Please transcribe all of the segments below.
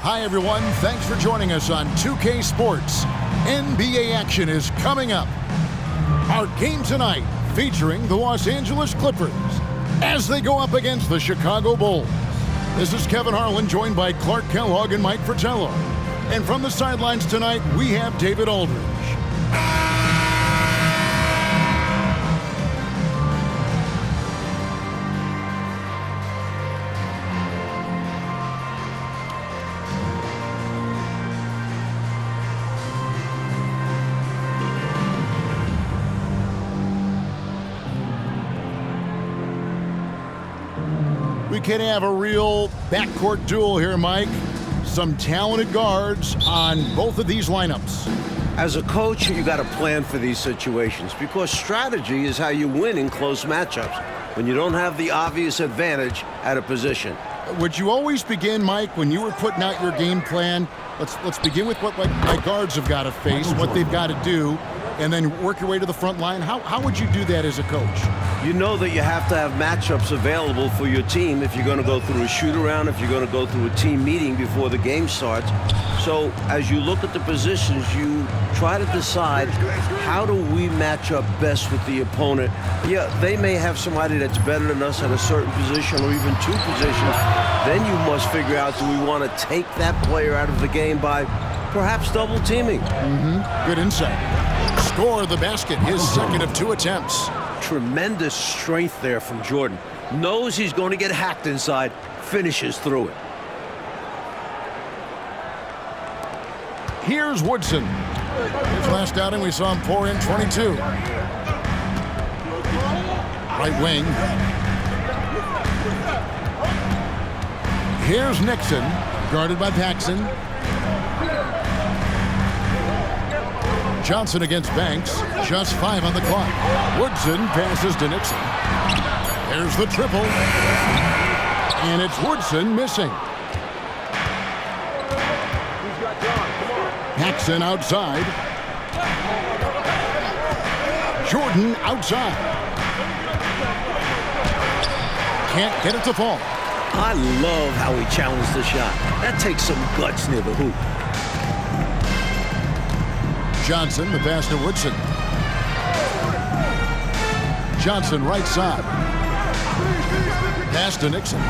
Hi, everyone. Thanks for joining us on 2K Sports. NBA action is coming up. Our game tonight featuring the Los Angeles Clippers as they go up against the Chicago Bulls. This is Kevin Harlan, joined by Clark Kellogg and Mike Fratello. And from the sidelines tonight, we have David Aldridge. We can have a real backcourt duel here, Mike. Some talented guards on both of these lineups. As a coach, you got to plan for these situations because strategy is how you win in close matchups when you don't have the obvious advantage at a position. Would you always begin, Mike, when you were putting out your game plan? Let's begin with what my guards have got to face, what they've got to do, and then work your way to the front line. How would you do that as a coach? You know that you have to have matchups available for your team if you're going to go through a shoot-around, if you're going to go through a team meeting before the game starts. So as you look at the positions, you try to decide how do we match up best with the opponent. Yeah, they may have somebody that's better than us at a certain position or even two positions. Then you must figure out, do we want to take that player out of the game by perhaps double teaming? Good insight. Score the basket, his second of 2 attempts. Tremendous strength there from Jordan. Knows he's going to get hacked inside, finishes through it. Here's Woodson. His last outing, we saw him pour in 22. Right wing. Here's Nixon, guarded by Paxson. Johnson against Banks, just 5 on the clock. Woodson passes to Nixon. There's the triple. And it's Woodson missing. Paxson outside. Jordan outside. Can't get it to fall. I love how he challenged the shot. That takes some guts near the hoop. Johnson, the pass to Woodson. Johnson, right side. Pass to Nixon.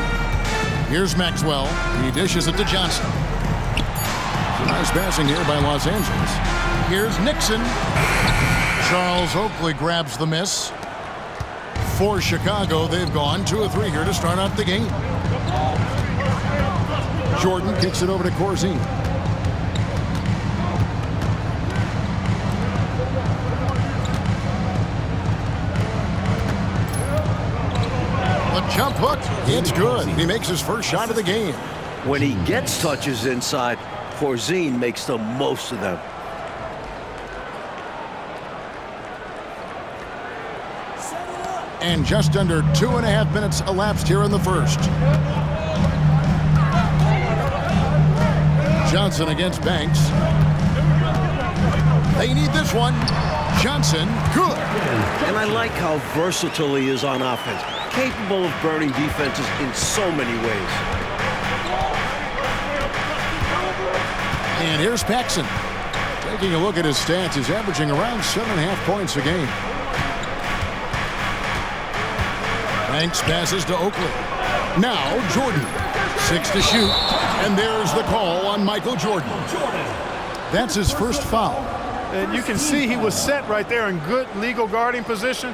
Here's Maxwell. He dishes it to Johnson. Nice passing here by Los Angeles. Here's Nixon. Charles Oakley grabs the miss. For Chicago, they've gone 2 of 3 here to start out the game. Jordan kicks it over to Corzine. Jump hook, it's good. He makes his first shot of the game. When he gets touches inside, Corzine makes the most of them. And just under 2.5 minutes elapsed here in the first. Johnson against Banks. They need this one. Johnson, good. And I like how versatile he is on offense. Capable of burning defenses in so many ways. And here's Paxson. Taking a look at his stats, he's averaging around 7.5 points a game. Banks passes to Oakley. Now Jordan. 6 to shoot. And there's the call on Michael Jordan. That's his first foul. And you can see he was set right there in good legal guarding position.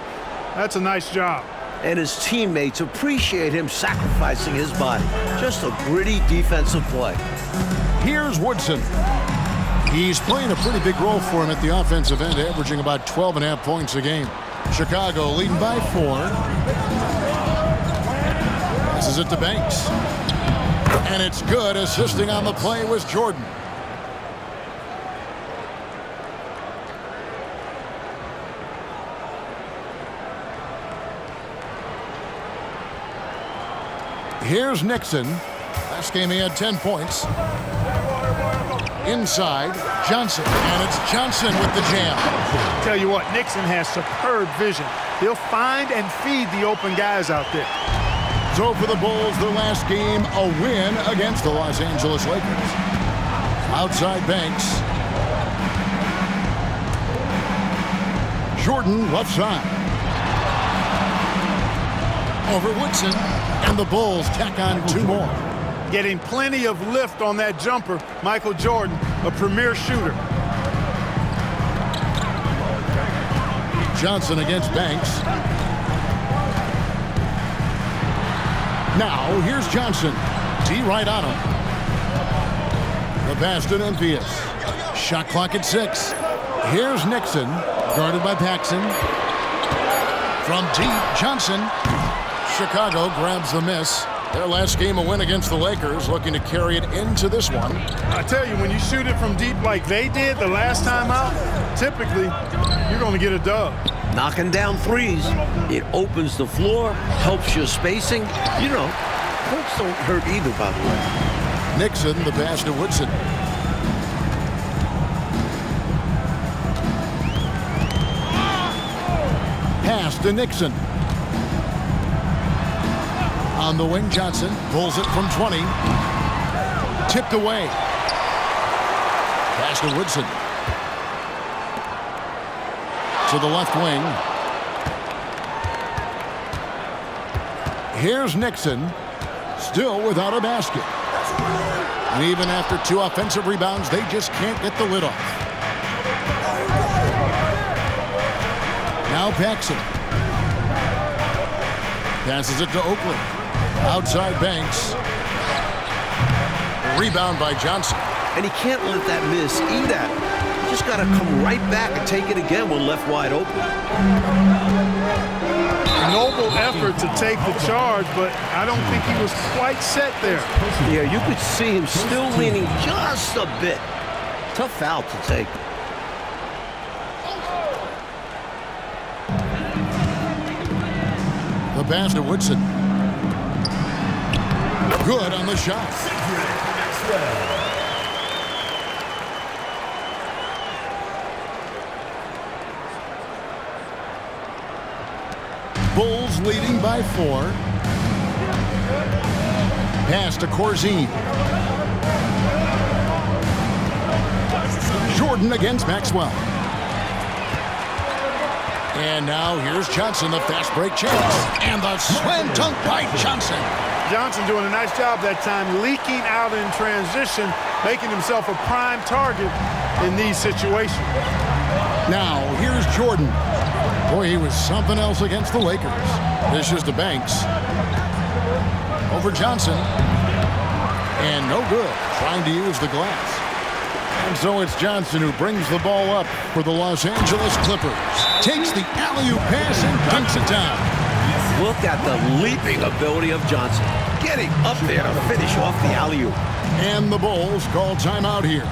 That's a nice job. And his teammates appreciate him sacrificing his body. Just a gritty defensive play. Here's Woodson. He's playing a pretty big role for him at the offensive end, averaging about 12.5 points a game. Chicago leading by 4. Passes it to Banks. And it's good. Assisting on the play was Jordan. Here's Nixon. Last game he had 10 points. Inside, Johnson. And it's Johnson with the jam. Tell you what, Nixon has superb vision. He'll find and feed the open guys out there. So for the Bulls, their last game, a win against the Los Angeles Lakers. Outside Banks. Jordan left side. Over Woodson, and the Bulls tack on 2 more. Getting plenty of lift on that jumper, Michael Jordan, a premier shooter. Johnson against Banks. Now, here's Johnson. D right on him. The pass to Nymphius. Shot clock at 6. Here's Nixon, guarded by Paxson. From deep, Johnson. Chicago grabs the miss. Their last game, a win against the Lakers, looking to carry it into this one. I tell you, when you shoot it from deep like they did the last time out, typically, you're going to get a dub. Knocking down threes. It opens the floor, helps your spacing. You know, folks don't hurt either, by the way. Nixon, the pass to Woodson. Pass to Nixon. On the wing, Johnson pulls it from 20. Tipped away. Pass to Woodson. To the left wing. Here's Nixon, still without a basket. And even after 2 offensive rebounds, they just can't get the lid off. Now Paxson. Passes it to Oakley. Outside Banks. Rebound by Johnson. And he can't let that miss eat at him. You just got to come right back and take it again when left wide open. Noble effort to take the charge, but I don't think he was quite set there. Yeah, you could see him still leaning just a bit. Tough foul to take. The pass to Woodson. Good on the shot. Bulls leading by 4. Pass to Corzine. Jordan against Maxwell. And now here's Johnson, the fast break chance. And the slam dunk by Johnson. Johnson doing a nice job that time, leaking out in transition, making himself a prime target in these situations. Now, here's Jordan. Boy, he was something else against the Lakers. This is to Banks. Over Johnson. And no good, trying to use the glass. And so it's Johnson who brings the ball up for the Los Angeles Clippers. Takes the alley-oop pass and dunks it down. Look at the leaping ability of Johnson. Getting up there to finish off the alley-oop. And the Bulls call timeout here.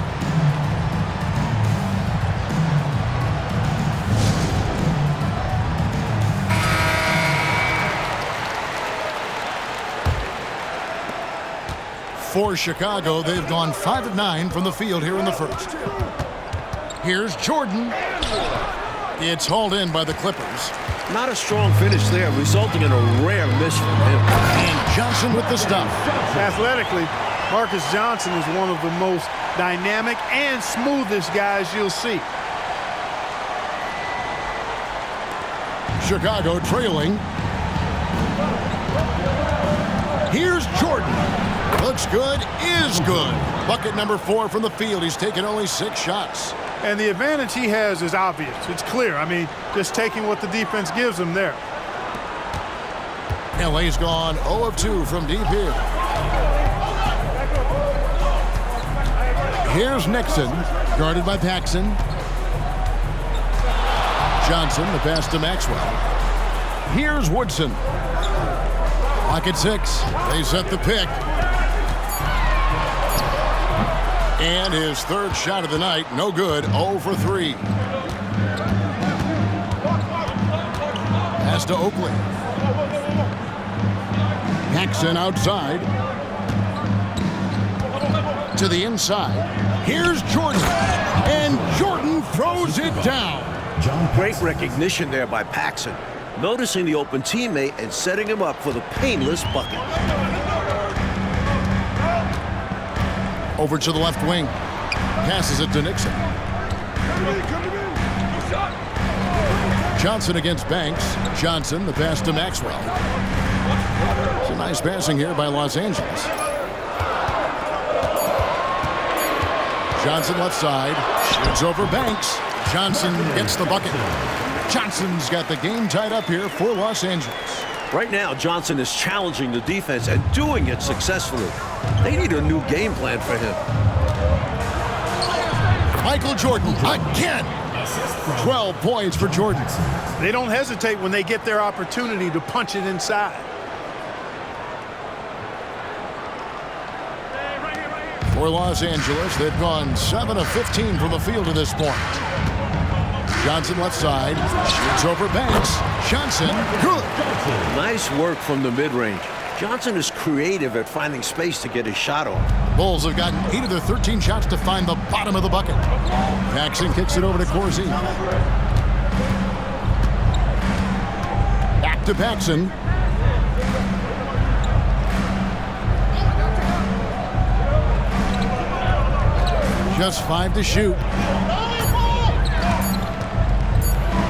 For Chicago, they've gone 5 of 9 from the field here in the first. Here's Jordan. It's hauled in by the Clippers. Not a strong finish there, resulting in a rare miss from him. And Johnson with the stuff. Athletically, Marcus Johnson is one of the most dynamic and smoothest guys you'll see. Chicago trailing. Here's Jordan. Looks good, is good. Bucket number 4 from the field. He's taken only 6 shots. And the advantage he has is obvious. It's clear. I mean, just taking what the defense gives him there. LA's gone 0 of 2 from deep here. Here's Nixon, guarded by Paxson. Johnson, the pass to Maxwell. Here's Woodson. Pocket 6. They set the pick. And his 3rd shot of the night, no good, 0 for 3. Pass to Oakley. Paxson outside. To the inside. Here's Jordan. And Jordan throws it down. Great recognition there by Paxson. noticing the open teammate and setting him up for the painless bucket. Over to the left wing. Passes it to Nixon. Johnson against Banks. Johnson, the pass to Maxwell. It's a nice passing here by Los Angeles. Johnson left side. Shoots over Banks. Johnson gets the bucket. Johnson's got the game tied up here for Los Angeles. Right now, Johnson is challenging the defense and doing it successfully. They need a new game plan for him. Michael Jordan again. 12 points for Jordan. They don't hesitate when they get their opportunity to punch it inside. For Los Angeles, they've gone 7 of 15 from the field to this point. Johnson left side. Shoots over Banks. Johnson, good. Nice work from the mid-range. Johnson is creative at finding space to get his shot off. Bulls have gotten 8 of their 13 shots to find the bottom of the bucket. Paxson kicks it over to Corsi. Back to Paxson. Just 5 to shoot.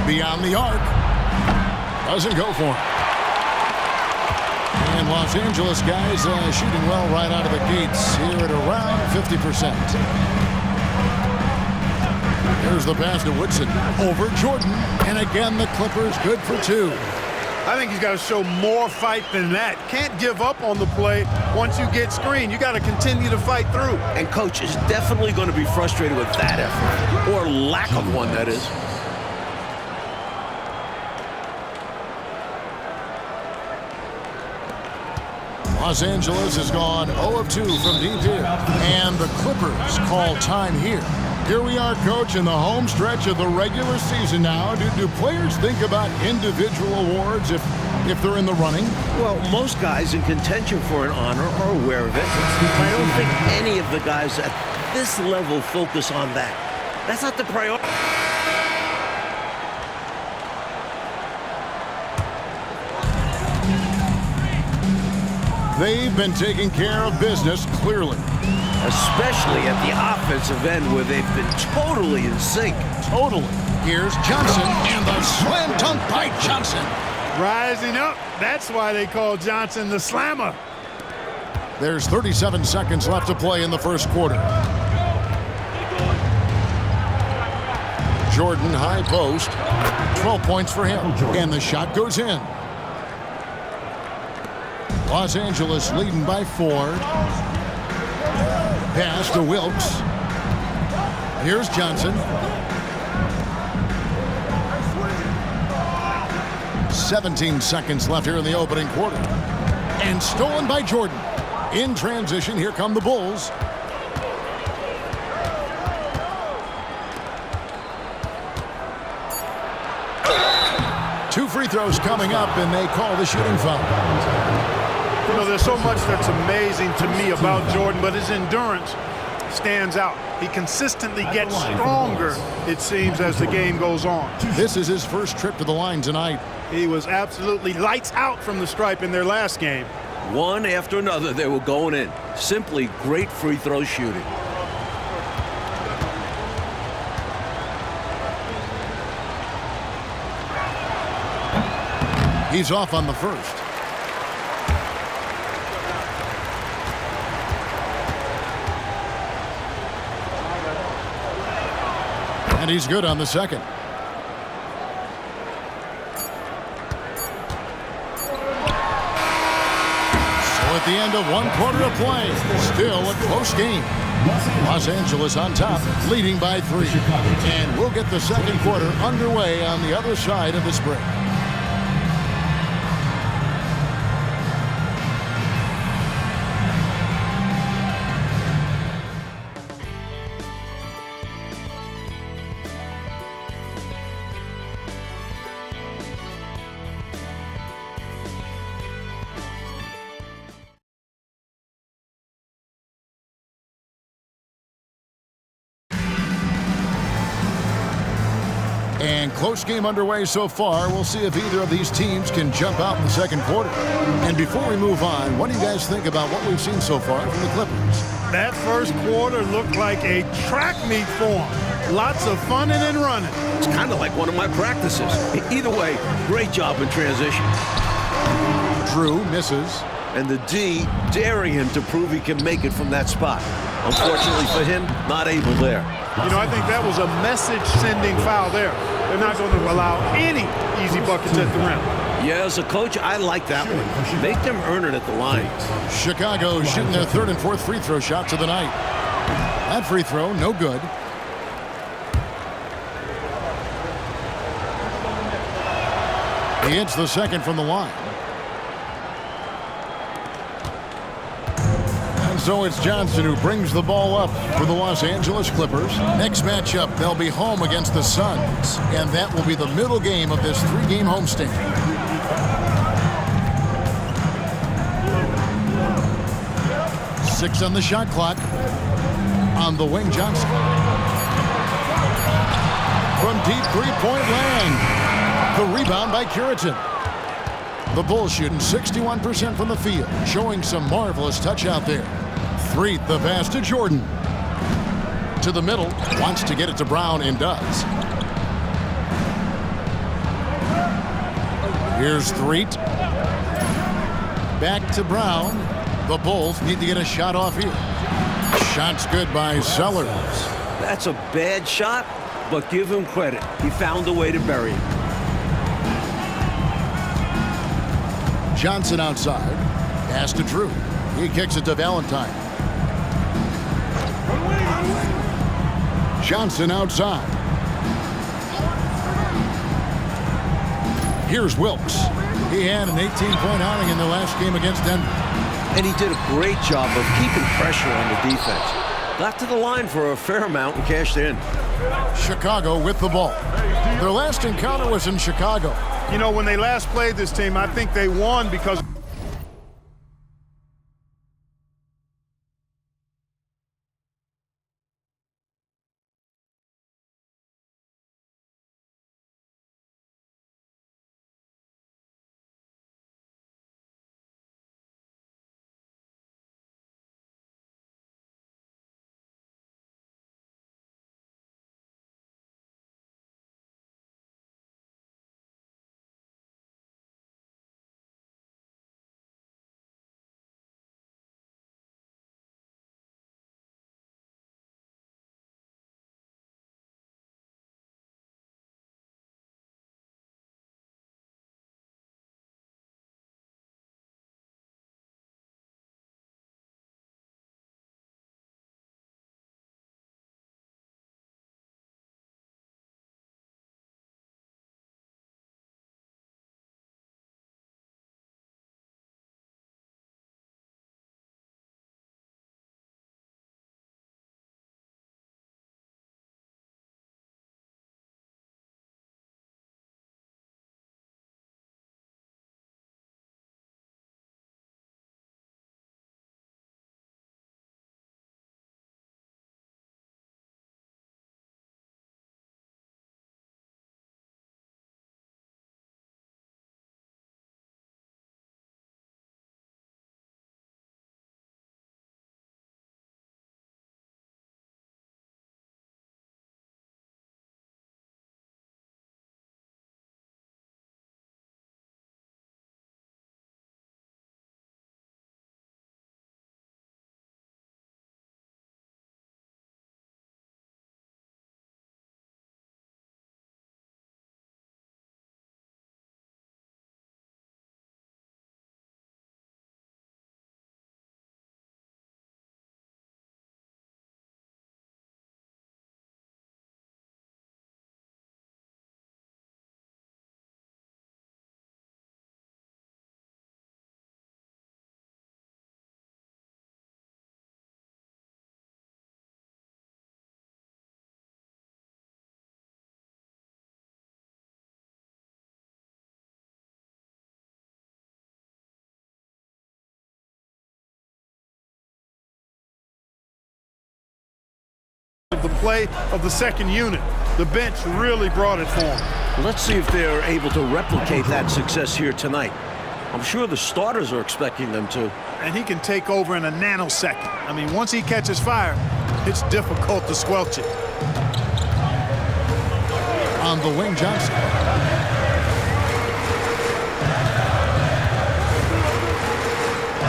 Beyond the arc. Doesn't go for it. And Los Angeles guys shooting well right out of the gates here at around 50%. Here's the pass to Woodson. Over Jordan. And again, the Clippers good for 2. I think he's got to show more fight than that. Can't give up on the play once you get screened. You got to continue to fight through. And coach is definitely going to be frustrated with that effort, or lack of one, that is. Los Angeles has gone 0 of 2 from deep here. And the Clippers call time here. Here we are, Coach, in the home stretch of the regular season now. Do players think about individual awards if they're in the running? Well, most guys in contention for an honor are aware of it. I don't think any of the guys at this level focus on that. That's not the priority. They've been taking care of business, clearly. Especially at the offensive end where they've been totally in sync. Totally. Here's Johnson, and the slam dunk by Johnson. Rising up. That's why they call Johnson the slammer. There's 37 seconds left to play in the first quarter. Jordan, high post. 12 points for him. And the shot goes in. Los Angeles leading by 4. Pass to Wilkes. Here's Johnson. 17 seconds left here in the opening quarter. And stolen by Jordan. In transition, here come the Bulls. Two free throws coming up, and they call the shooting foul. You know, there's so much that's amazing to me about Jordan, but his endurance stands out. He consistently gets stronger, it seems, as the game goes on. This is his first trip to the line tonight. He was absolutely lights out from the stripe in their last game. One after another, they were going in. Simply great free throw shooting. He's off on the first. And he's good on the second. At the end of 1 quarter of play, still a close game. Los Angeles on top, leading by 3. And we'll get the second quarter underway on the other side of this break. And close game underway so far. We'll see if either of these teams can jump out in the second quarter. And before we move on, what do you guys think about what we've seen so far from the Clippers? That first quarter looked like a track meet for them. Lots of funning and running. It's kind of like one of my practices. Either way, great job in transition. Drew misses. And the D daring him to prove he can make it from that spot. Unfortunately for him, not able there. You know, I think that was a message-sending foul there. They're not going to allow any easy buckets at the rim. Yeah, as a coach, I like that one. Make them earn it at the line. Chicago shooting their third and fourth free throw shots of the night. That free throw, no good. He hits the second from the line. And so it's Johnson who brings the ball up for the Los Angeles Clippers. Next matchup, they'll be home against the Suns. And that will be the middle game of this three-game homestand. Six on the shot clock. On the wing, Johnson. From deep three-point land. The rebound by Curitin. The Bulls shooting 61% from the field, showing some marvelous touch out there. Three, the pass to Jordan. To the middle, wants to get it to Brown and does. Here's Threet. Back to Brown. The Bulls need to get a shot off here. Shot's good by Sellers. That's a bad shot, but give him credit. He found a way to bury it. Johnson outside. Pass to Drew. He kicks it to Valentine. Johnson outside. Here's Wilkes. He had an 18-point outing in the last game against Denver. And he did a great job of keeping pressure on the defense. Got to the line for a fair amount and cashed in. Chicago with the ball. Their last encounter was in Chicago. You know, when they last played this team, I think they won because of the play of the second unit. The bench really brought it for him. Let's see if they're able to replicate that success here tonight. I'm sure the starters are expecting them to. And he can take over in a nanosecond. I mean, once he catches fire, it's difficult to squelch it. On the wing, Johnson.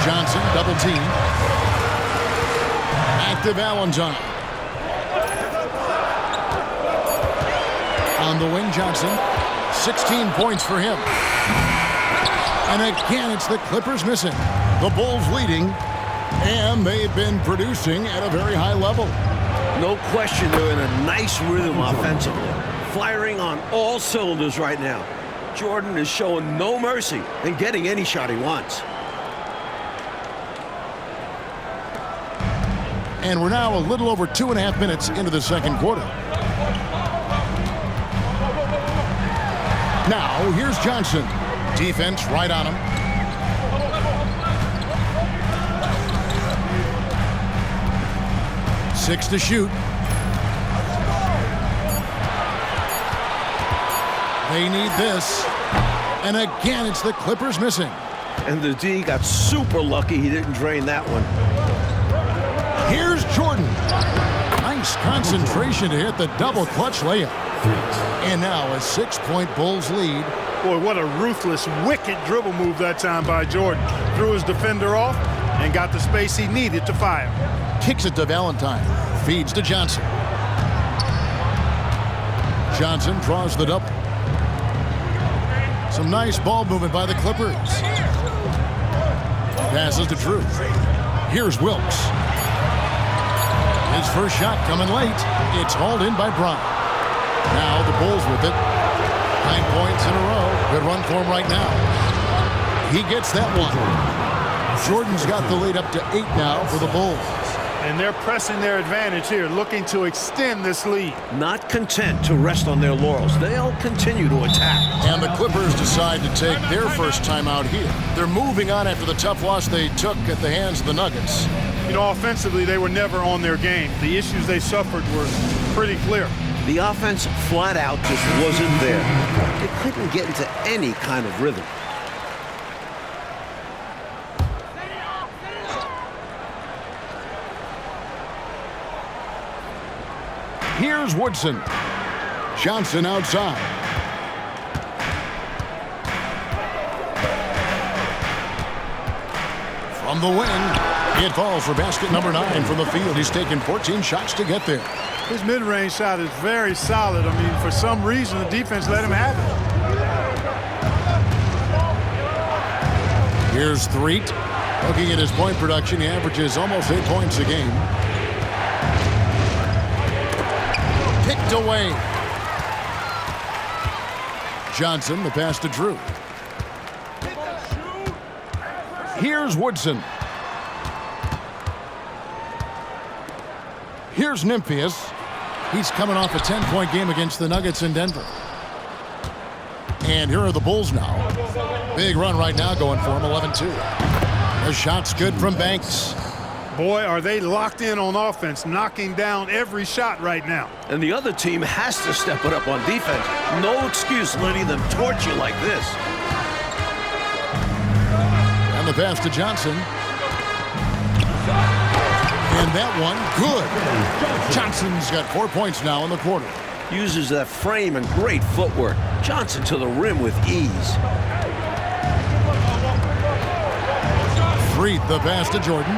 Johnson, double team. Active Valentine. On the wing, Johnson. 16 points for him. And again, it's the Clippers missing. The Bulls leading, and they've been producing at a very high level. No question they're in a nice rhythm offensively. Firing on all cylinders right now. Jordan is showing no mercy and getting any shot he wants. And we're now a little over 2.5 minutes into the second quarter. Now, here's Johnson. Defense right on him. Six to shoot. They need this. And again, it's the Clippers missing. And the D got super lucky he didn't drain that one. Here's Jordan. Nice concentration to hit the double clutch layup. And now a 6-point Bulls lead. Boy, what a ruthless, wicked dribble move that time by Jordan. Threw his defender off and got the space he needed to fire. Kicks it to Valentine. Feeds to Johnson. Johnson draws the double. Some nice ball movement by the Clippers. Passes to Drew. Here's Wilkes. His first shot coming late. It's hauled in by Brown. Now the Bulls with it. 9 points in a row. Good run for him right now. He gets that one. Jordan's got the lead up to 8 now for the Bulls. And they're pressing their advantage here, looking to extend this lead. Not content to rest on their laurels. They'll continue to attack. And the Clippers decide to take their first time out here. They're moving on after the tough loss they took at the hands of the Nuggets. You know, offensively, they were never on their game. The issues they suffered were pretty clear. The offense flat out just wasn't there. They couldn't get into any kind of rhythm. Here's Woodson. Johnson outside. From the wing, it falls for basket number 9 from the field. He's taken 14 shots to get there. His mid-range shot is very solid. I mean, for some reason, the defense let him have it. Here's Threet. Looking at his point production, he averages almost 8 points a game. Picked away. Johnson, the pass to Drew. Here's Woodson. Here's Nymphius. He's coming off a 10-point game against the Nuggets in Denver. And here are the Bulls now. Big run right now going for him, 11-2. The shot's good from Banks. Boy, are they locked in on offense, knocking down every shot right now. And the other team has to step it up on defense. No excuse letting them torch you like this. And the pass to Johnson. And that one, good. Johnson's got 4 points now in the quarter. Uses that frame and great footwork. Johnson to the rim with ease. Threet, the pass to Jordan.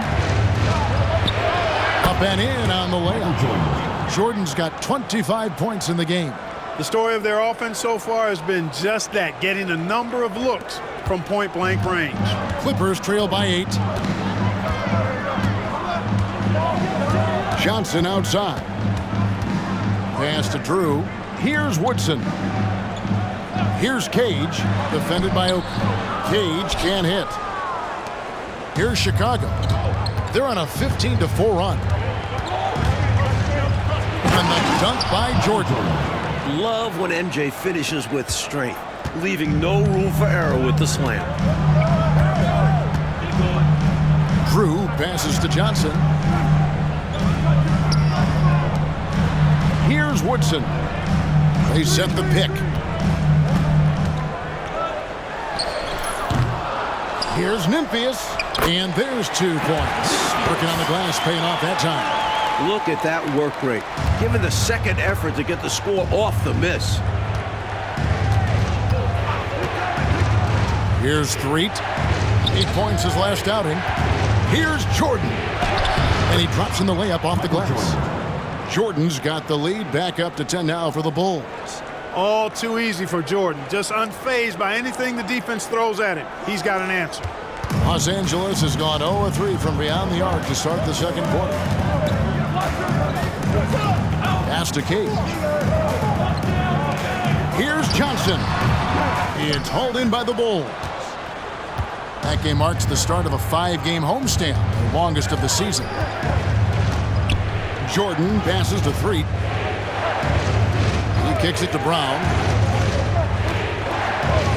Up and in on the layup. Jordan's got 25 points in the game. The story of their offense so far has been just that, getting a number of looks from point-blank range. Clippers trail by 8. Johnson outside. Pass to Drew. Here's Woodson. Here's Cage, defended by Oakley. Cage can't hit. Here's Chicago. They're on a 15-4 run. And the dunk by Jordan. Love when MJ finishes with strength, leaving no room for error with the slam. Drew passes to Johnson. Here's Woodson. They set the pick. Here's Nymphius, and there's 2 points. Working on the glass, paying off that time. Look at that work rate. Given the second effort to get the score off the miss. Here's Threet. 8 points his last outing. Here's Jordan. And he drops in the layup off the glass. Jordan's got the lead, back up to 10 now for the Bulls. All too easy for Jordan. Just unfazed by anything the defense throws at him. He's got an answer. Los Angeles has gone 0-3 from beyond the arc to start the second quarter. Pass to Cage. Here's Johnson. It's hauled in by the Bulls. That game marks the start of a 5-game homestand, the longest of the season. Jordan passes to Threet. He kicks it to Brown.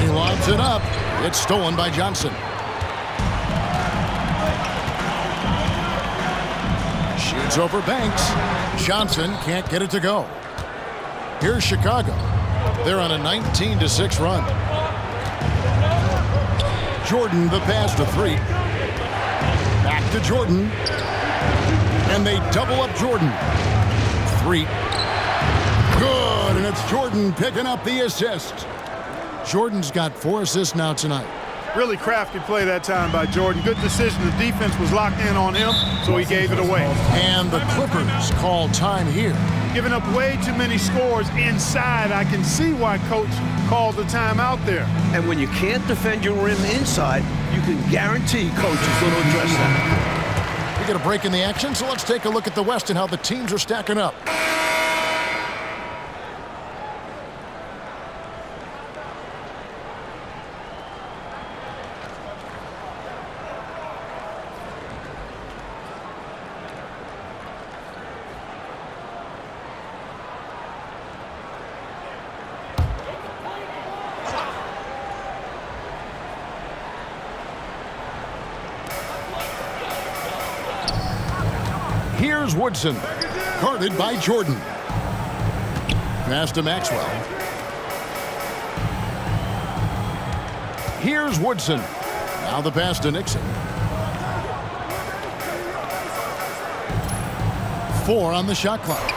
He lobs it up. It's stolen by Johnson. Shoots over Banks. Johnson can't get it to go. Here's Chicago. They're on a 19-6 run. Jordan the pass to Threet. Back to Jordan. And they double up Jordan. Threet. Good, and it's Jordan picking up the assist. Jordan's got 4 assists now tonight. Really crafty play that time by Jordan. Good decision. The defense was locked in on him, so he gave it away. And the Clippers call time here. Giving up way too many scores inside. I can see why Coach called the timeout there. And when you can't defend your rim inside, you can guarantee Coach is going to address that. We get a break in the action, so let's take a look at the West and how the teams are stacking up. Here's Woodson, guarded by Jordan. Pass to Maxwell. Here's Woodson. Now the pass to Nixon. 4 on the shot clock.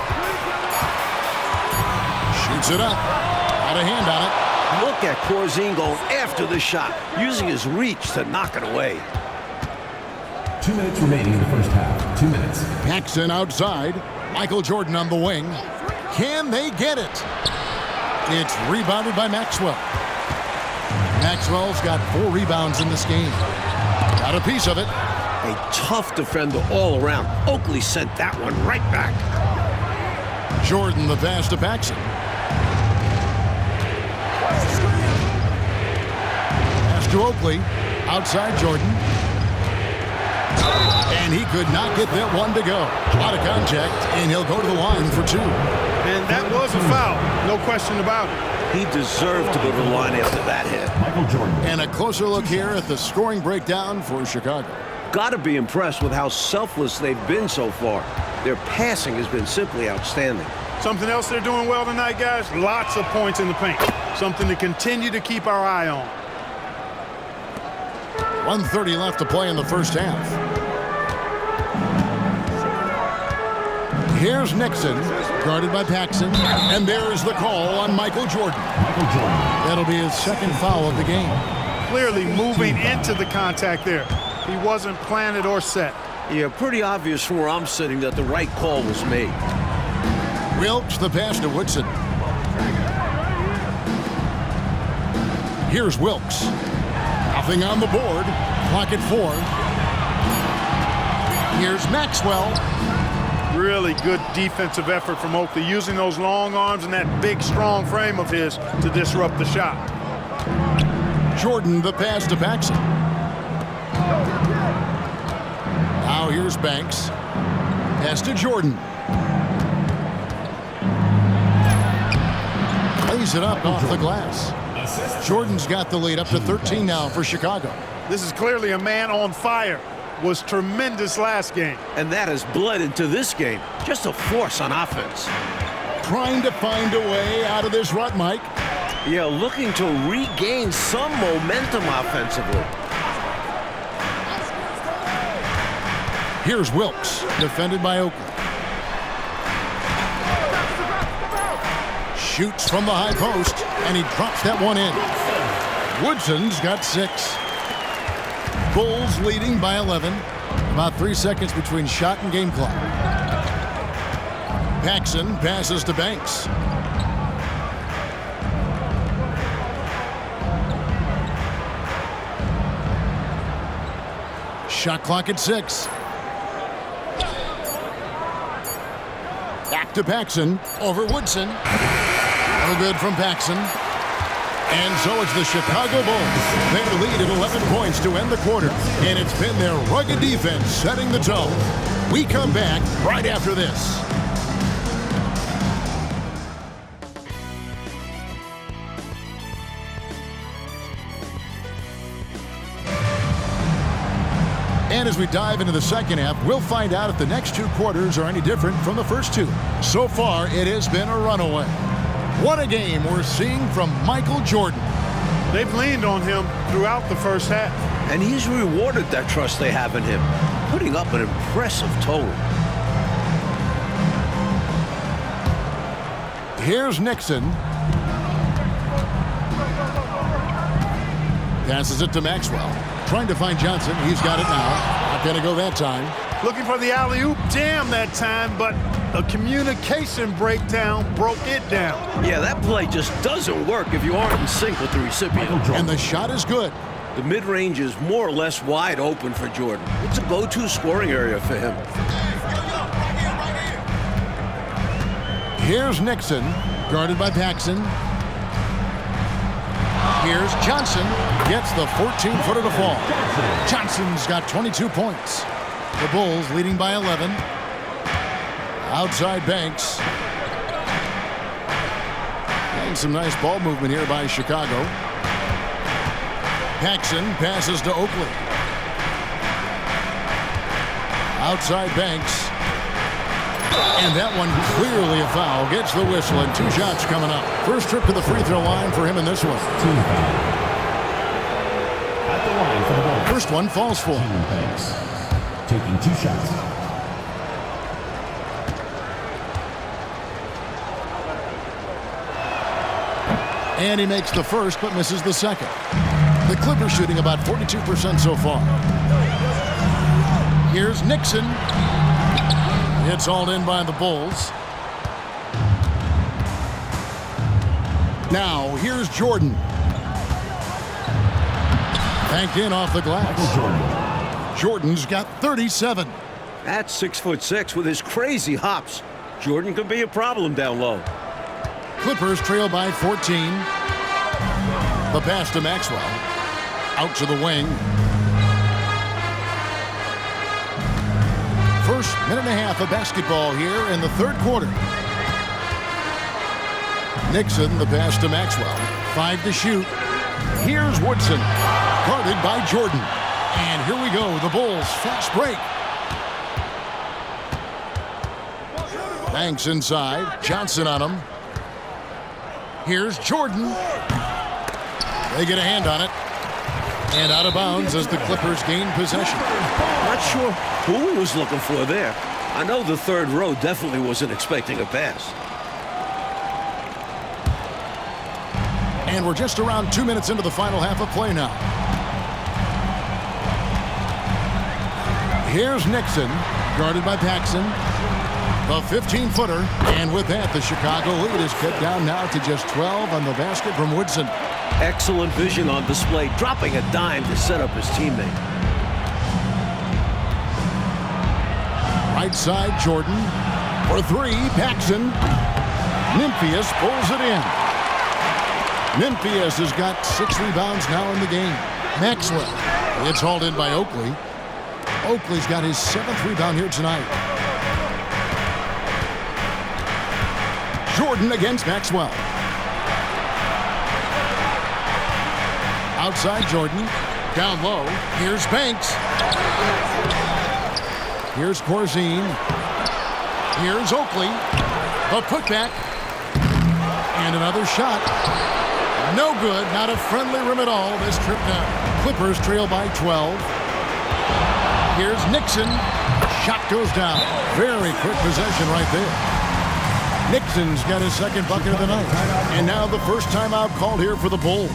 Shoots it up. Got a hand on it. Look at Corzine going after the shot, using his reach to knock it away. 2 minutes remaining in the first half. 2 minutes. Paxson outside. Michael Jordan on the wing. Can they get it? It's rebounded by Maxwell. Maxwell's got 4 rebounds in this game. Got a piece of it. A tough defender all around. Oakley sent that one right back. Jordan the pass to Paxson. Pass to Oakley. Outside Jordan. And he could not get that one to go. Out of contact, and he'll go to the line for 2. And that was a foul. No question about it. He deserved to go to the line after that hit. Michael Jordan. And a closer look here at the scoring breakdown for Chicago. Got to be impressed with how selfless they've been so far. Their passing has been simply outstanding. Something else they're doing well tonight, guys? Lots of points in the paint. Something to continue to keep our eye on. 1:30 left to play in the first half. Here's Nixon, guarded by Paxson, and there is the call on Michael Jordan. Michael Jordan. That'll be his second foul of the game. Clearly moving into the contact there. He wasn't planted or set. Yeah, pretty obvious from where I'm sitting that the right call was made. Wilkes the pass to Woodson. Here's Wilkes. Nothing on the board. Clock at 4. Here's Maxwell. Really good defensive effort from Oakley, using those long arms and that big, strong frame of his to disrupt the shot. Jordan the pass to Paxson. Now here's Banks. Pass to Jordan. Lays it up off the glass. Jordan's got the lead up to 13 now for Chicago. This is clearly a man on fire. Was tremendous last game. And that has bled into this game. Just a force on offense. trying to find a way out of this rut, Mike. Yeah, looking to regain some momentum offensively. Here's Wilkes, defended by Oakley. Shoots from the high post, and he drops that one in. Woodson's got 6. Bulls leading by 11. About 3 seconds between shot and game clock. Paxson passes to Banks. Shot clock at 6. Back to Paxson. Over Woodson. No good from Paxson. And so it's the Chicago Bulls. They lead at 11 points to end the quarter. And it's been their rugged defense setting the tone. We come back right after this. And as we dive into the second half, we'll find out if the next 2 quarters are any different from the first 2. So far, it has been a runaway. What a game we're seeing from Michael Jordan. They've leaned on him throughout the first half. And he's rewarded that trust they have in him, putting up an impressive total. Here's Nixon. Passes it to Maxwell. Trying to find Johnson. He's got it now. Not going to go that time. Looking for the alley-oop jam that time, but a communication breakdown broke it down. Yeah, that play just doesn't work if you aren't in sync with the recipient. And the shot is good. The mid-range is more or less wide open for Jordan. It's a go-to scoring area for him. Here's Nixon, guarded by Paxson. Here's Johnson, gets the 14-footer to fall. Johnson's got 22 points. The Bulls leading by 11. Outside Banks. And some nice ball movement here by Chicago. Paxson passes to Oakley. Outside Banks. And that one clearly a foul. Gets the whistle and 2 shots coming up. First trip to the free throw line for him in this one. Team foul. At the line for the Bulls. First one falls for him. Banks taking 2 shots. And he makes the first but misses the second. The Clippers shooting about 42% so far. Here's Nixon. It's hauled in by the Bulls. Now, here's Jordan. Banked in off the glass. Jordan's got 37. At 6'6" with his crazy hops, Jordan could be a problem down low. Clippers trail by 14. The pass to Maxwell. Out to the wing. First minute and a half of basketball here in the third quarter. Nixon, the pass to Maxwell. 5 to shoot. Here's Woodson, guarded by Jordan. And here we go, the Bulls fast break. Banks inside, Johnson on him. Here's Jordan. They get a hand on it. And out of bounds as the Clippers gain possession. Not sure who he was looking for there. I know the third row definitely wasn't expecting a pass. And we're just around 2 minutes into the final half of play now. Here's Nixon, guarded by Paxson. The 15-footer. And with that, the Chicago lead is cut down now to just 12 on the basket from Woodson. Excellent vision on display, dropping a dime to set up his teammate. Right side, Jordan. For 3, Paxson. Nymphius pulls it in. Nymphius has got 6 rebounds now in the game. Maxwell. It's hauled in by Oakley. Oakley's got his 7th rebound here tonight. Jordan against Maxwell. Outside Jordan. Down low. Here's Banks. Here's Corzine. Here's Oakley. The putback. And another shot. No good. Not a friendly rim at all this trip down. Clippers trail by 12. Here's Nixon. Shot goes down. Very quick possession right there. Nixon's got his second bucket of the night. And now the first timeout called here for the Bulls.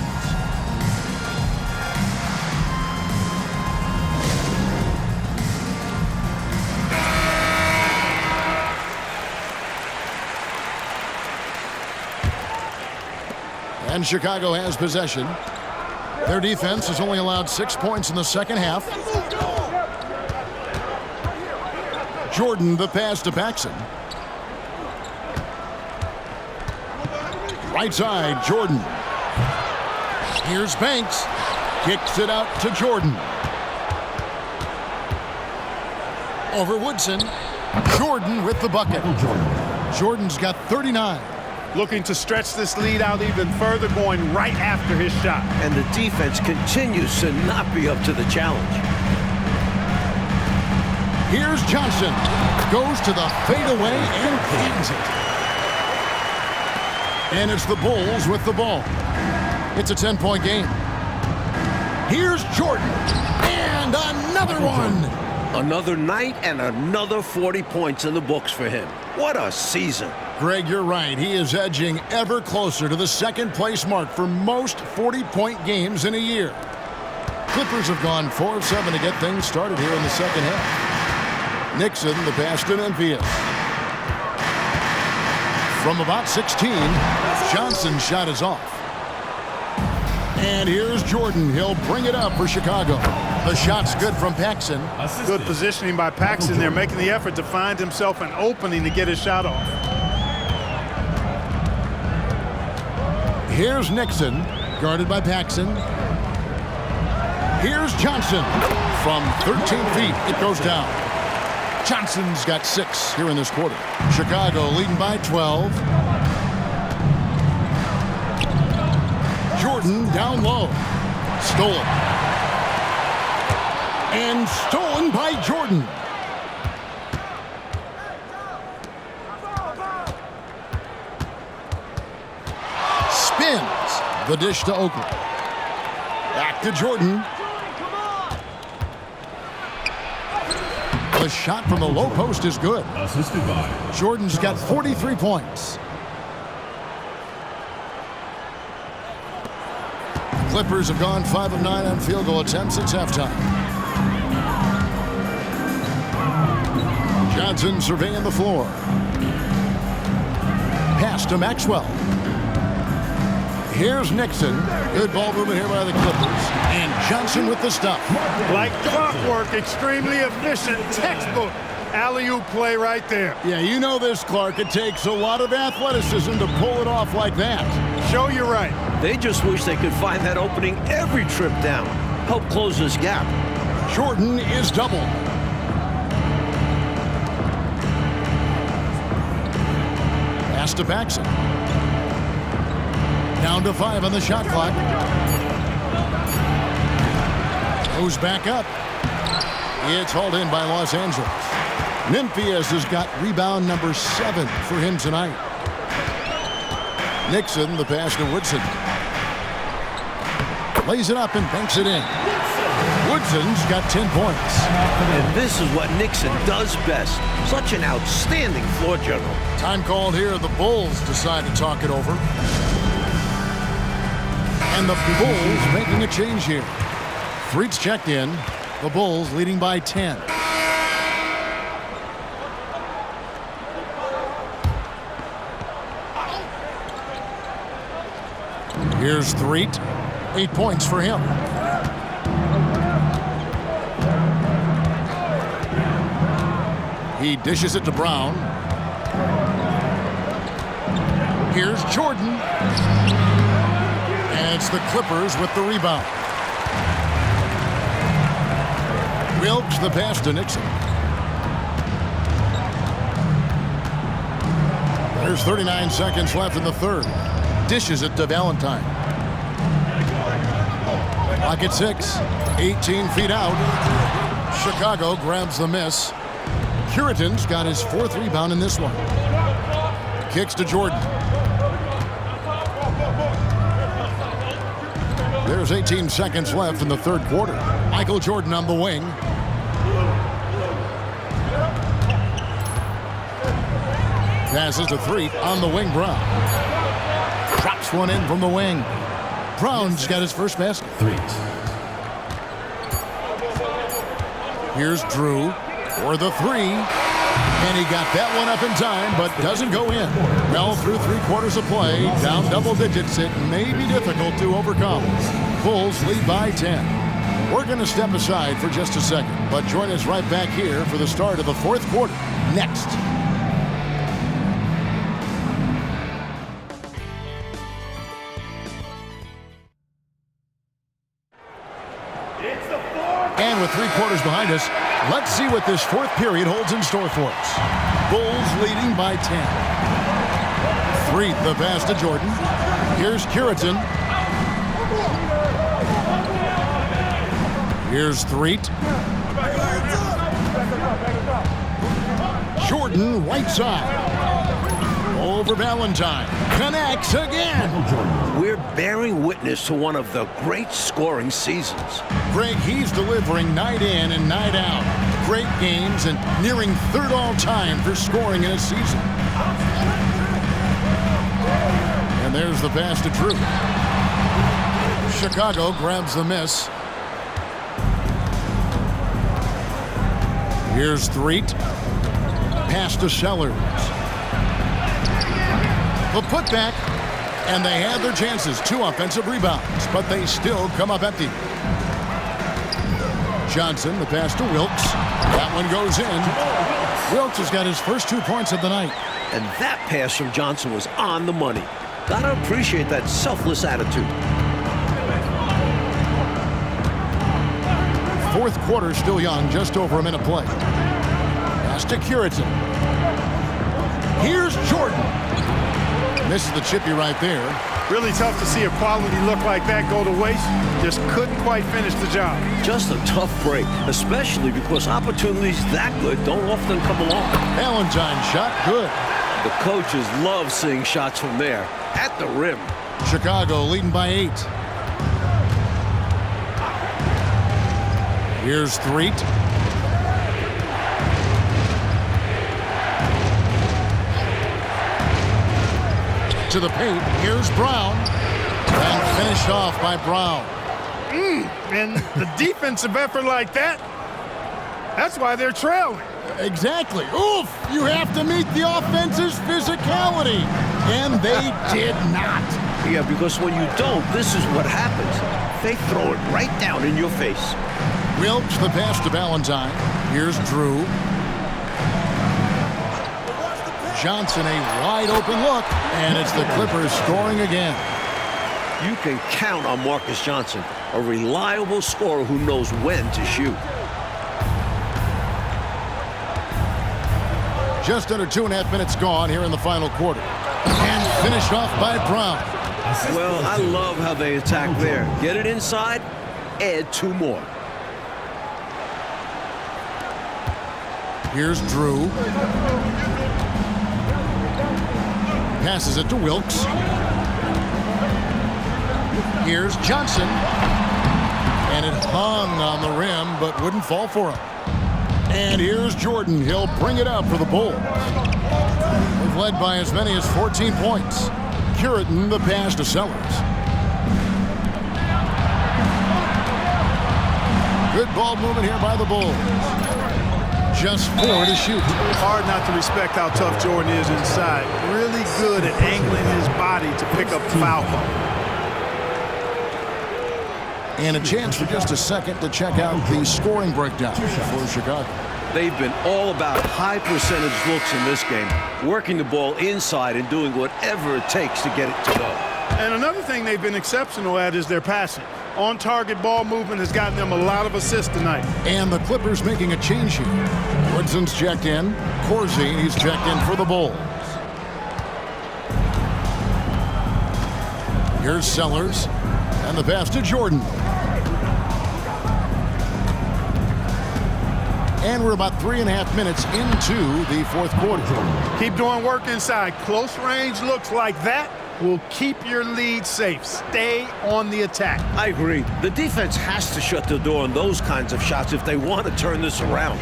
And Chicago has possession. Their defense has only allowed 6 points in the second half. Jordan, the pass to Paxson. Right side, Jordan. Here's Banks. Kicks it out to Jordan. Over Woodson. Jordan with the bucket. Jordan's got 39. Looking to stretch this lead out even further, going right after his shot. And the defense continues to not be up to the challenge. Here's Johnson. Goes to the fadeaway and cleans it. And it's the Bulls with the ball. It's a 10-point game. Here's Jordan. And another one. Another night and another 40 points in the books for him. What a season. Greg, you're right. He is edging ever closer to the second place mark for most 40-point games in a year. Clippers have gone 4 of 7 to get things started here in the second half. Nixon, the pass to Memphis. From about 16, Johnson's shot is off. And here's Jordan. He'll bring it up for Chicago. The shot's good from Paxson. Good positioning by Paxson there, making the effort to find himself an opening to get his shot off. Here's Nixon, guarded by Paxson. Here's Johnson. From 13 feet, it goes down. Johnson's got 6 here in this quarter. Chicago leading by 12. Jordan down low. Stolen. And stolen by Jordan. Spins the dish to Oakley. Back to Jordan. The shot from the low post is good. Assisted by Jordan's got 43 points. Clippers have gone 5 of 9 on field goal attempts since halftime. Johnson surveying the floor. Pass to Maxwell. Here's Nixon. Good ball movement here by the Clippers. And Johnson with the stop. Like clockwork, extremely efficient, textbook alley-oop play right there. Yeah, you know this, Clark. It takes a lot of athleticism to pull it off like that. Show you right. They just wish they could find that opening every trip down. Help close this gap. Jordan is doubled. Pass to Paxson. Down to 5 on the shot clock. Goes back up. It's hauled in by Los Angeles. Memphis has got rebound number 7 for him tonight. Nixon, the pass to Woodson. Lays it up and banks it in. Woodson's got 10 points. And this is what Nixon does best. Such an outstanding floor general. Time called here. The Bulls decide to talk it over. And the Bulls making a change here. Freaks checked in. The Bulls leading by 10. Here's Threet. 8 points for him. He dishes it to Brown. Here's Jordan. And it's the Clippers with the rebound. Wilkes the pass to Nixon. There's 39 seconds left in the third. Dishes it to Valentine. Clock at 6. 18 feet out. Chicago grabs the miss. Curitan's got his 4th rebound in this one. Kicks to Jordan. There's 18 seconds left in the third quarter. Michael Jordan on the wing. Passes to Threet on the wing. Brown drops one in from the wing. Brown's got his first basket. Threet. Here's Drew for the three. And he got that one up in time, but doesn't go in. Well, through 3/4 of play, down double digits, it may be difficult to overcome. Bulls lead by 10. We're going to step aside for just a second, but join us right back here for the start of the fourth quarter. Next. And with 3/4 behind us, let's see what this fourth period holds in store for us. Bulls leading by 10. Threet the pass to Jordan. Here's Curitan. Here's Threet. Jordan right side. Over Valentine. Connects again. We're bearing witness to one of the great scoring seasons. Greg, he's delivering night in and night out. Great games and nearing third all-time for scoring in a season. And there's the pass to Drew. Chicago grabs the miss. Here's Threet. Pass to Sellers. The putback, and they had their chances. 2 offensive rebounds, but they still come up empty. Johnson, the pass to Wilkes. That one goes in. Wilkes has got his first 2 points of the night. And that pass from Johnson was on the money. Gotta appreciate that selfless attitude. Fourth quarter still young, just over a minute play. Pass to Curitan. Here's Jordan. Misses the chippy right there. Really tough to see a quality look like that go to waste. Just couldn't quite finish the job. Just a tough break, especially because opportunities that good don't often come along. Valentine shot good. The coaches love seeing shots from there at the rim. Chicago leading by 8. Here's Threet. To the paint. Here's Brown. And finished off by Brown. And the defensive effort like that, that's why they're trailing. Exactly. Oof! You have to meet the offense's physicality. And they did not. Yeah, because when you don't, this is what happens. They throw it right down in your face. Wilkes the pass to Valentine. Here's Drew. Johnson, a wide open look, and it's the Clippers scoring again. You can count on Marcus Johnson, a reliable scorer who knows when to shoot. Just under 2.5 minutes gone here in the final quarter. And finished off by Brown. Well, I love how they attack there. Get it inside, add 2 more. Here's Drew. Passes it to Wilkes. Here's Johnson. And it hung on the rim, but wouldn't fall for him. And here's Jordan. He'll bring it up for the Bulls. They've led by as many as 14 points. Curitan the pass to Sellers. Good ball movement here by the Bulls. Just 4 to shoot. Hard not to respect how tough Jordan is inside. Really good at angling his body to pick up the foul ball. And a chance for just a second to check out the scoring breakdown for Chicago. They've been all about high percentage looks in this game, working the ball inside and doing whatever it takes to get it to go. And another thing they've been exceptional at is their passing. On-target ball movement has gotten them a lot of assists tonight. And the Clippers making a change here. Woodson's checked in. Corsi, he's checked in for the Bulls. Here's Sellers. And the pass to Jordan. And we're about 3.5 minutes into the fourth quarter. Keep doing work inside. Close range looks like that, will keep your lead safe. Stay on the attack. I agree. The defense has to shut the door on those kinds of shots if they want to turn this around.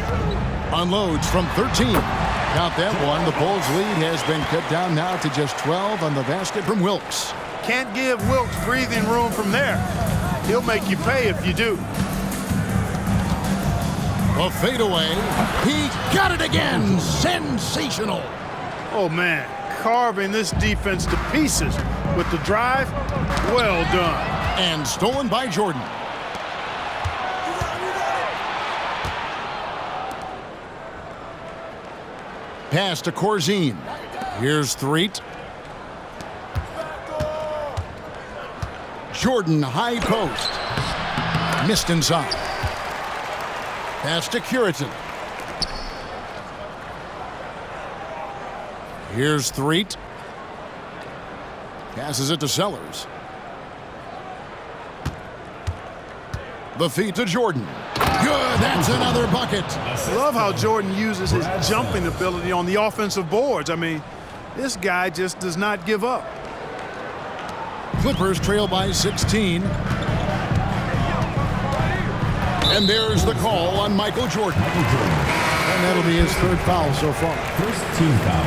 Unloads from 13. Count that one. The Bulls' lead has been cut down now to just 12 on the basket from Wilkes. Can't give Wilkes breathing room from there. He'll make you pay if you do. A fadeaway. He got it again. Sensational. Oh, man. Carving this defense to pieces with the drive. Well done. And stolen by Jordan. Pass to Corzine. Here's Threet. Jordan, high post. Missed inside. Pass to Curitan. Here's Threet. Passes it to Sellers. The feed to Jordan. Good, that's another bucket. I love how Jordan uses his jumping ability on the offensive boards. I mean, this guy just does not give up. Clippers trail by 16. And there's the call on Michael Jordan. And that'll be his third foul so far. First team foul.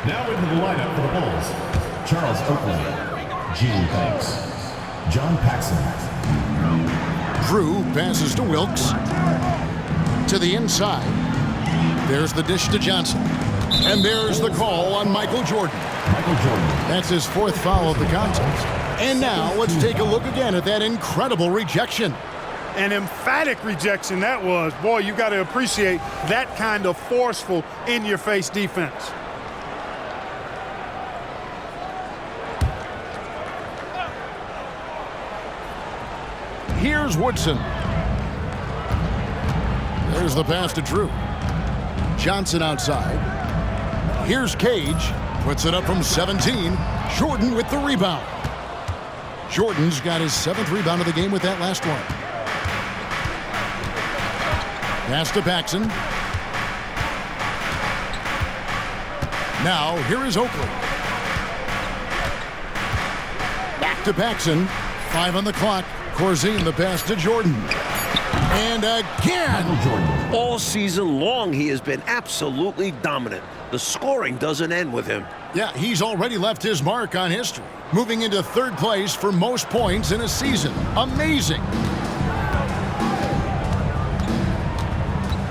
Now into the lineup for the Bulls. Charles Oakley, Gene Banks, John Paxson. Drew passes to Wilkes. To the inside. There's the dish to Johnson. And there's the call on Michael Jordan. Michael Jordan. That's his fourth foul of the contest. And now let's take a look again at that incredible rejection. An emphatic rejection that was. Boy, you got to appreciate that kind of forceful, in-your-face defense. Here's Woodson. There's the pass to Drew. Johnson outside. Here's Cage. Puts it up from 17. Jordan with the rebound. Jordan's got his 7th rebound of the game with that last one. Pass to Paxson. Now, here is Oakley. Back to Paxson. 5 on the clock. Corzine the pass to Jordan. And again. All season long, he has been absolutely dominant. The scoring doesn't end with him. Yeah, he's already left his mark on history. Moving into 3rd place for most points in a season. Amazing.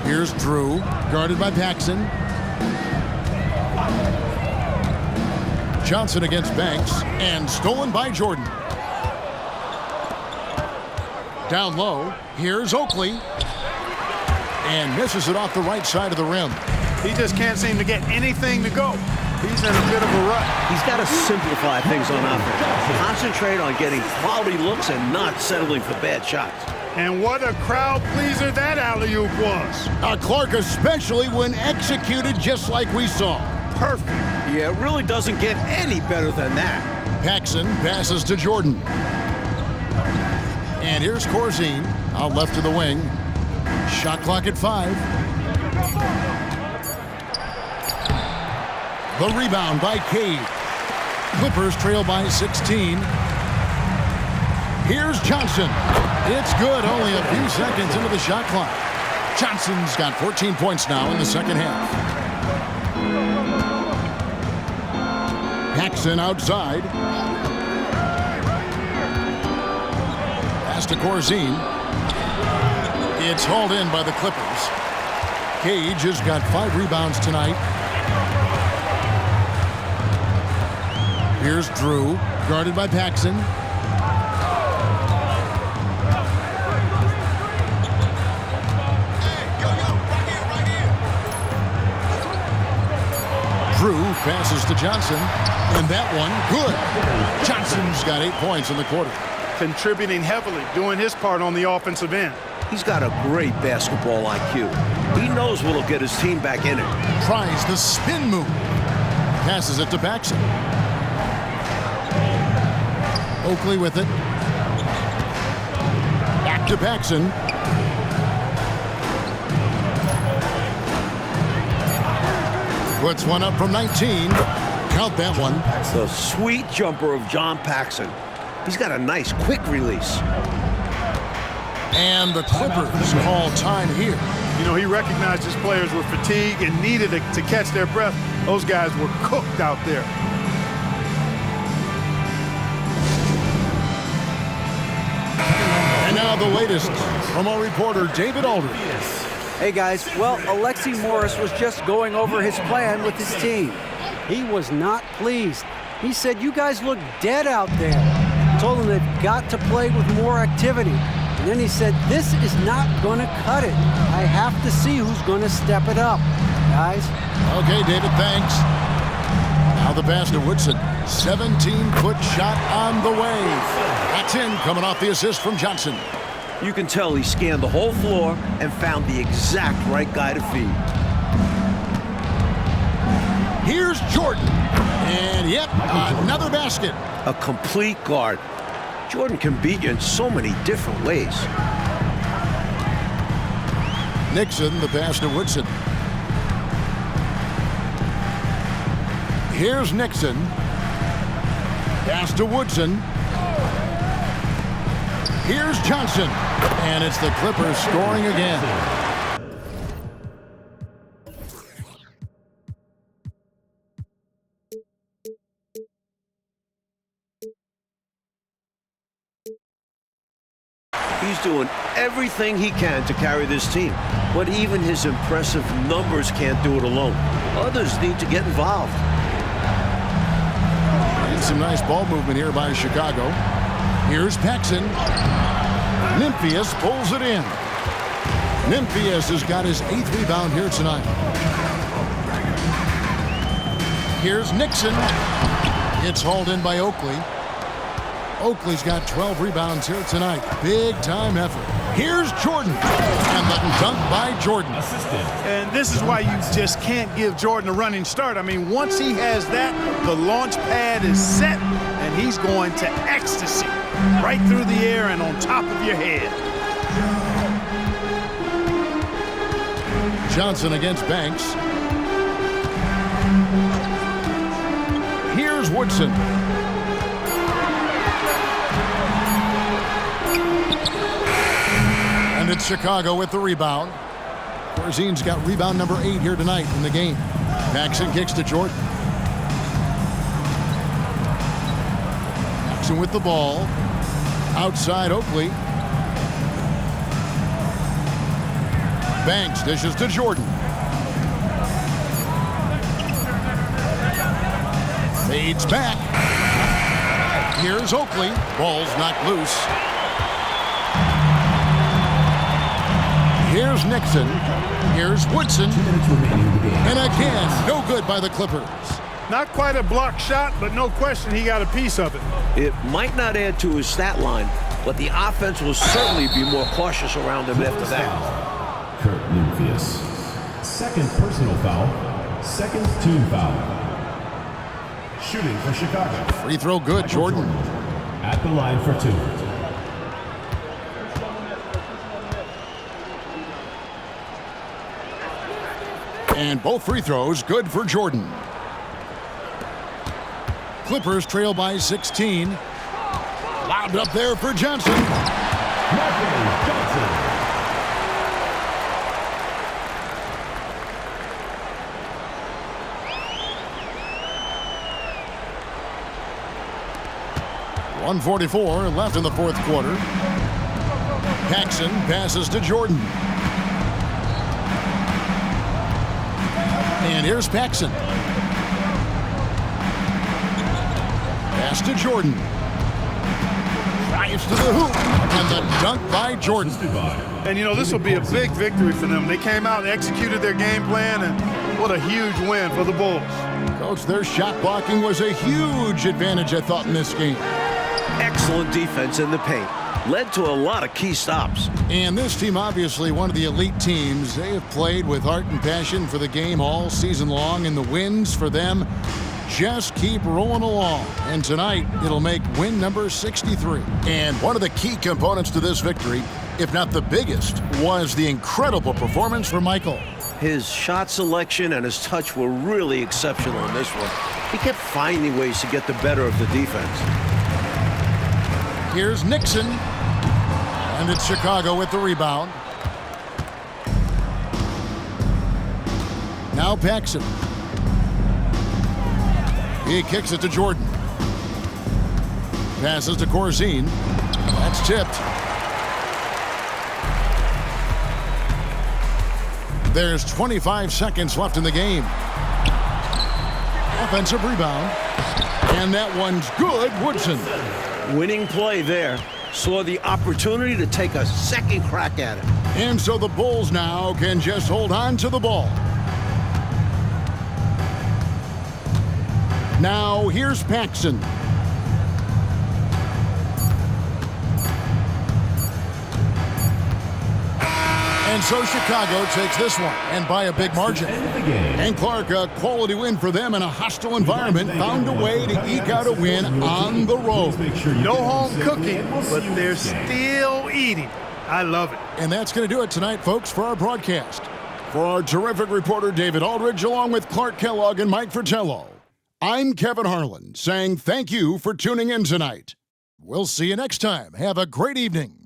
Here's Drew, guarded by Paxson. Johnson against Banks, and stolen by Jordan. Down low, here's Oakley. And misses it off the right side of the rim. He just can't seem to get anything to go. He's in a bit of a rut. He's got to simplify things on offense. Concentrate on getting quality looks and not settling for bad shots. And what a crowd pleaser that alley-oop was. Clark especially when executed just like we saw. Perfect. Yeah, it really doesn't get any better than that. Paxson passes to Jordan. And here's Corzine out left to the wing. Shot clock at 5. The rebound by Cade. Clippers trail by 16. Here's Johnson. It's good, only a few seconds into the shot clock. Johnson's got 14 points now in the second half. Paxson outside. Pass to Corzine. It's hauled in by the Clippers. Cage has got 5 rebounds tonight. Here's Drew, guarded by Paxson. Drew passes to Johnson, and that one, good. Johnson's got 8 points in the quarter. Contributing heavily, doing his part on the offensive end. He's got a great basketball IQ. He knows what'll get his team back in it. Tries the spin move. Passes it to Paxson. Oakley with it. Back to Paxson. Puts one up from 19. count that one. The sweet jumper of John Paxson. He's got a nice quick release. And the Clippers call time here. You know, he recognized his players were fatigued and needed to catch their breath. Those guys were cooked out there. And now the latest from our reporter, David Aldridge. Hey guys, well, Alexi Morris was just going over his plan with his team. He was not pleased. He said, "You guys look dead out there." Told them they've got to play with more activity. And then he said, "This is not going to cut it. I have to see who's going to step it up, guys." Okay, David, thanks. Now the pass to Woodson. 17-foot shot on the way. That's in, coming off the assist from Johnson. You can tell he scanned the whole floor and found the exact right guy to feed. Here's Jordan. And yep, another basket. A complete guard. Jordan can beat you in so many different ways. Nixon, the pass to Woodson. Here's Nixon. Pass to Woodson. Here's Johnson. And it's the Clippers scoring again. He's doing everything he can to carry this team, but even his impressive numbers can't do it alone. Others need to get involved. And some nice ball movement here by Chicago. Here's Paxson. Nymphius pulls it in. Nymphius has got his 8th rebound here tonight. Here's Nixon. It's hauled in by Oakley. Oakley's got 12 rebounds here tonight. Big time effort. Here's Jordan. And the dunk by Jordan. And this is why you just can't give Jordan a running start. I mean, once he has that, the launch pad is set, and he's going to ecstasy right through the air and on top of your head. Johnson against Banks. Here's Woodson. And it's Chicago with the rebound. Corzine's got rebound number 8 here tonight in the game. Paxson kicks to Jordan. Paxson with the ball. Outside Oakley. Banks dishes to Jordan. Fades back. Here's Oakley. Ball's knocked loose. Here's Nixon. Here's Woodson. And again, no good by the Clippers. Not quite a block shot, but no question he got a piece of it. It might not add to his stat line, but the offense will certainly be more cautious around him after that. Kurt Nymphius. Second personal foul. Second team foul. Shooting for Chicago. Free throw good, Jordan. At the line for 2. And both free throws good for Jordan. Clippers trail by 16. Lobbed up there for Johnson. Johnson. 1:44 left in the 4th quarter. Paxson passes to Jordan. And here's Paxson. Pass to Jordan. Drives to the hoop. And the dunk by Jordan. And, you know, this will be a big victory for them. They came out and executed their game plan, and what a huge win for the Bulls. Coach, their shot blocking was a huge advantage, I thought, in this game. Excellent defense in the paint. Led to a lot of key stops. And this team, obviously one of the elite teams. They have played with heart and passion for the game all season long, and the wins for them just keep rolling along. And tonight, it'll make win number 63. And one of the key components to this victory, if not the biggest, was the incredible performance from Michael. His shot selection and his touch were really exceptional in this one. He kept finding ways to get the better of the defense. Here's Nixon. And it's Chicago with the rebound. Now Paxson. He kicks it to Jordan. Passes to Corzine. That's tipped. There's 25 seconds left in the game. Offensive rebound. And that one's good, Woodson. Winning play there. Saw the opportunity to take a second crack at it. And so the Bulls now can just hold on to the ball. Now here's Paxson. And so Chicago takes this one, and by a big margin. And Clark, a quality win for them in a hostile environment, found a way to eke out a win on the road. No home cooking, but they're still eating. I love it. And that's going to do it tonight, folks, for our broadcast. For our terrific reporter, David Aldridge, along with Clark Kellogg and Mike Fratello, I'm Kevin Harlan, saying thank you for tuning in tonight. We'll see you next time. Have a great evening.